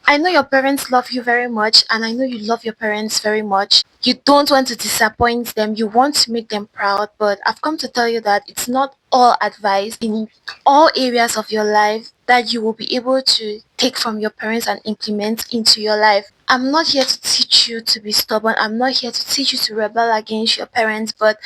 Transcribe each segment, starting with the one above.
I know your parents love you very much, and I know you love your parents very much. You don't want to disappoint them, you want to make them proud, but I've come to tell you that it's not all advice in all areas of your life that you will be able to take from your parents and implement into your life. I'm not here to teach you to be stubborn, I'm not here to teach you to rebel against your parents, but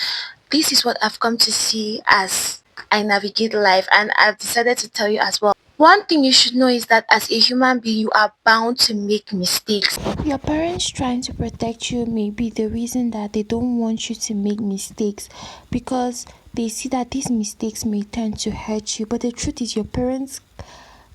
this is what I've come to see as I navigate life, and I've decided to tell you as well. One thing you should know is that as a human being, you are bound to make mistakes. Your parents trying to protect you may be the reason that they don't want you to make mistakes because they see that these mistakes may tend to hurt you. But the truth is, your parents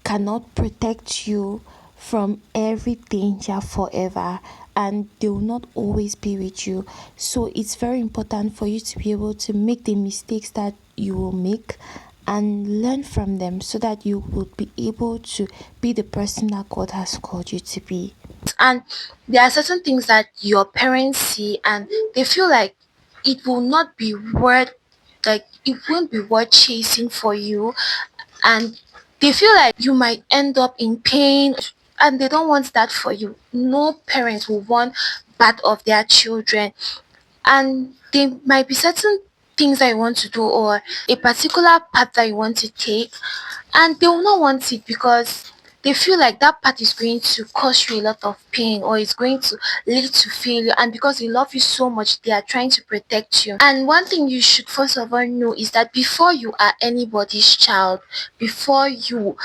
cannot protect you from every danger forever, and they will not always be with you. So it's very important for you to be able to make the mistakes that you will make and learn from them so that you will be able to be the person that God has called you to be. And there are certain things that your parents see and they feel like it will not be worth, like it won't be worth chasing for you, and they feel like you might end up in pain, and they don't want that for you. No parents will want bad of their children, and there might be certain things that you want to do or a particular path that you want to take, and they will not want it because they feel like that path is going to cause you a lot of pain or it's going to lead to failure, and because they love you so much they are trying to protect you. And one thing you should first of all know is that before you are anybody's child, before you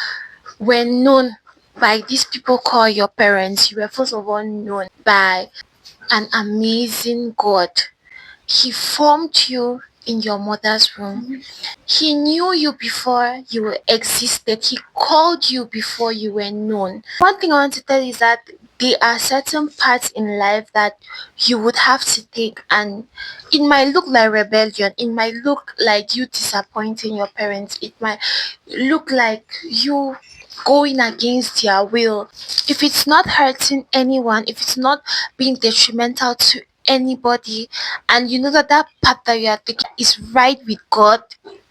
were known by these people call your parents, you were first of all known by an amazing God. He formed you in your mother's womb. He knew you before you existed. He called you before you were known. One thing I want to tell you is that there are certain parts in life that you would have to take, and it might look like rebellion, it might look like you disappointing your parents, it might look like you going against their will. If it's not hurting anyone, if it's not being detrimental to anybody, and you know that that path that you are taking is right with God,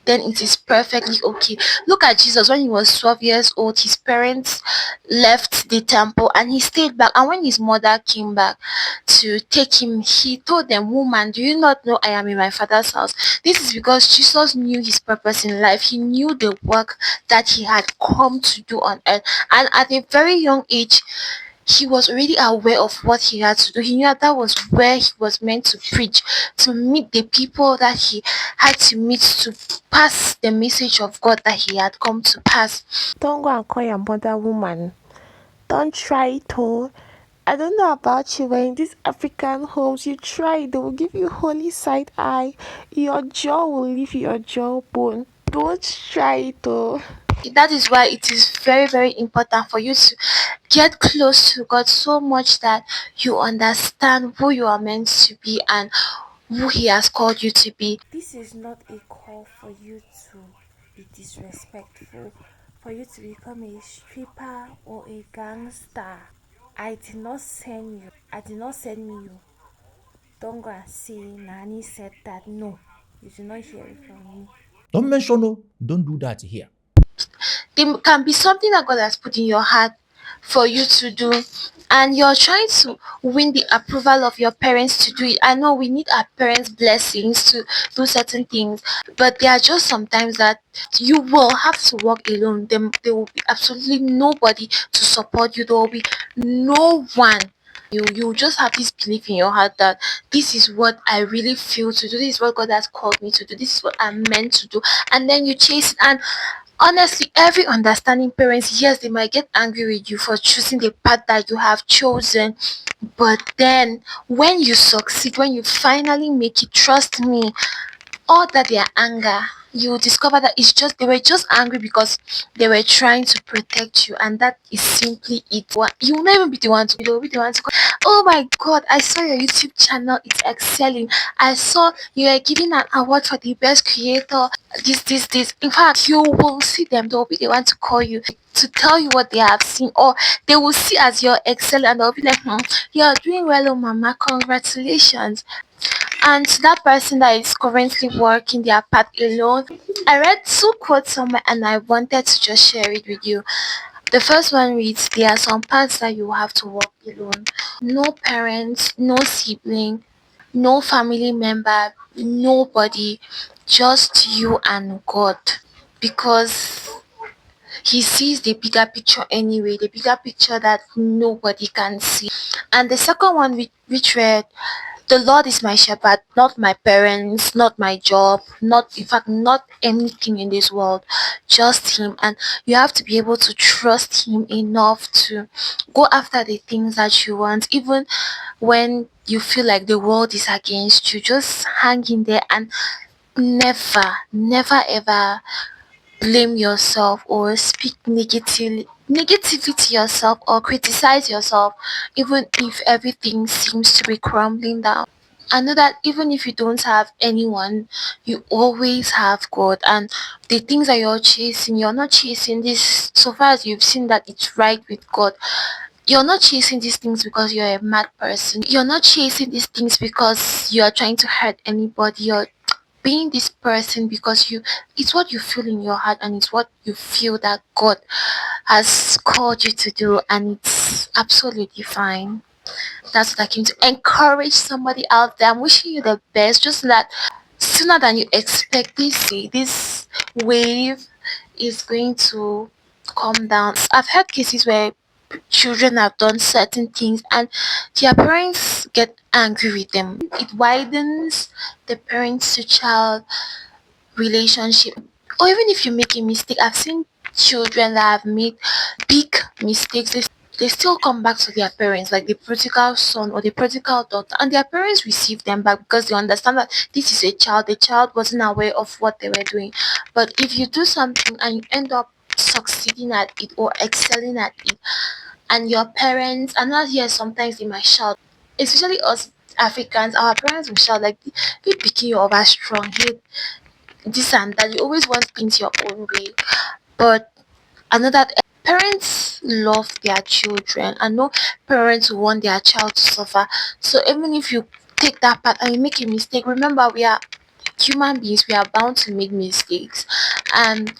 then it is perfectly okay. Look at Jesus. When he was 12 years old, his parents left the temple and he stayed back. And when his mother came back to take him, he told them, "Woman, do you not know I am in my father's house?" This is because Jesus knew his purpose in life. He knew the work that he had come to do on earth. And at a very young age, he was already aware of what he had to do. He knew that that was where he was meant to preach, to meet the people that he had to meet, to pass the message of God that he had come to pass. Don't go and call your mother woman. Don't try it, oh. I don't know about you, but in these African homes, you try, they will give you holy side eye. Your jaw will leave your jawbone. Don't try it, oh. That is why it is very, very important for you to get close to God so much that you understand who you are meant to be and who he has called you to be. This is not a call for you to be disrespectful, for you to become a stripper or a gangster. I did not send you. I did not send you. Don't go and say Nani said that. No, you did not hear it from me. Don't mention no. Don't do that here. There can be something that God has put in your heart for you to do, and you're trying to win the approval of your parents to do it. I know we need our parents' blessings to do certain things, but there are just sometimes that you will have to walk alone. There will be absolutely nobody to support you. There will be no one. You just have this belief in your heart that this is what I really feel to do, this is what God has called me to do, this is what I'm meant to do, and then you chase it. And honestly, every understanding parents, yes, they might get angry with you for choosing the path that you have chosen, but then when you succeed, when you finally make it, trust me, all that their anger, you will discover that it's just they were just angry because they were trying to protect you, and that is simply it. You will not even be the one to, they will be the one to go, "Oh my god, I saw your YouTube channel, it's excelling. I saw you are giving an award for the best creator, this." In fact, you will see them, they will be the one to call you to tell you what they have seen, or they will see as you're excelling and they'll be like, "You're doing well, oh mama, congratulations." And to that person that is currently working their path alone, I read two quotes somewhere and I wanted to just share it with you. The first one reads, there are some parts that you have to walk alone. No parents, no sibling, no family member, nobody, just you and God. Because he sees the bigger picture anyway, the bigger picture that nobody can see. And the second one, which read, the Lord is my shepherd, not my parents, not my job, not, in fact, not anything in this world, just Him. And you have to be able to trust Him enough to go after the things that you want, even when you feel like the world is against you. Just hang in there and never ever blame yourself or speak negatively to yourself or criticize yourself, even if everything seems to be crumbling down. I know that even if you don't have anyone, you always have God, and the things that you're chasing, you're not chasing this so far as you've seen that it's right with God. You're not chasing these things because you're a mad person. You're not chasing these things because you are trying to hurt anybody. You're being this person because it's what you feel in your heart, and it's what you feel that God has called you to do, and it's absolutely fine. That's what I came to encourage somebody out there. I'm wishing you the best, just so that sooner than you expect, this wave is going to calm down. I've had cases where children have done certain things and their parents get angry with them. It widens the parents to child relationship. Or even if you make a mistake, I've seen children that have made big mistakes. They still come back to their parents, like the prodigal son or the prodigal daughter, and their parents receive them back because they understand that this is a child. The child wasn't aware of what they were doing. But if you do something and you end up succeeding at it or excelling at it, and your parents are not here, sometimes they might shout, especially us Africans, our parents will shout like, "Hey, picking you over strong, hey, this and that." You always want things your own way. But another, parents love their children, and no parents want their child to suffer. So even if you take that part and you make a mistake, remember, we are human beings, we are bound to make mistakes, and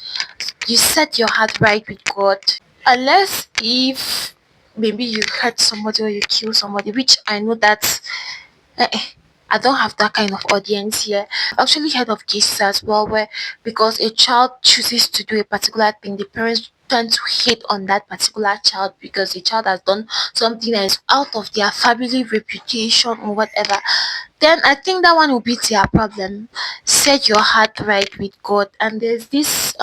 you set your heart right with God. Unless if maybe you hurt somebody or you kill somebody, which I know that eh, eh, I don't have that kind of audience here. I've actually heard of cases as well where, because a child chooses to do a particular thing, the parents tend to hate on that particular child because the child has done something that is out of their family reputation or whatever. Then I think that one will be their problem. Set your heart right with God. And there's this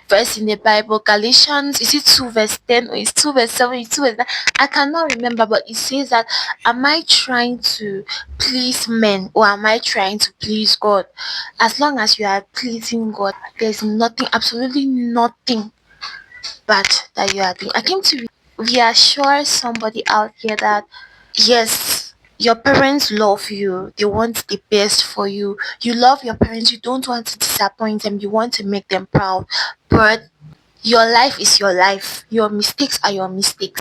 verse in the Bible, Galatians, is it 2 verse 10 or is 2 verse 7? It's 2 verse 9. I cannot remember, but it says that, am I trying to please men or am I trying to please God? As long as you are pleasing God, there's nothing, absolutely nothing bad that you are doing. I came to reassure somebody out here that yes, your parents love you. They want the best for you. You love your parents. You don't want to disappoint them. You want to make them proud. But your life is your life. Your mistakes are your mistakes.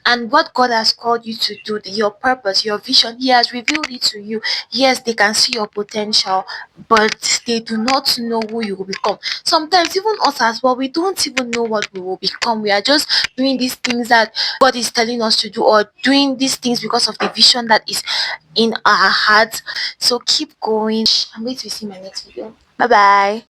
And what God has called you to do, your purpose, your vision, He has revealed it to you. Yes, they can see your potential, but they do not know who you will become. Sometimes, even us as well, we don't even know what we will become. We are just doing these things that God is telling us to do, or doing these things because of the vision that is in our hearts. So keep going. I'm going to see my next video. Bye bye.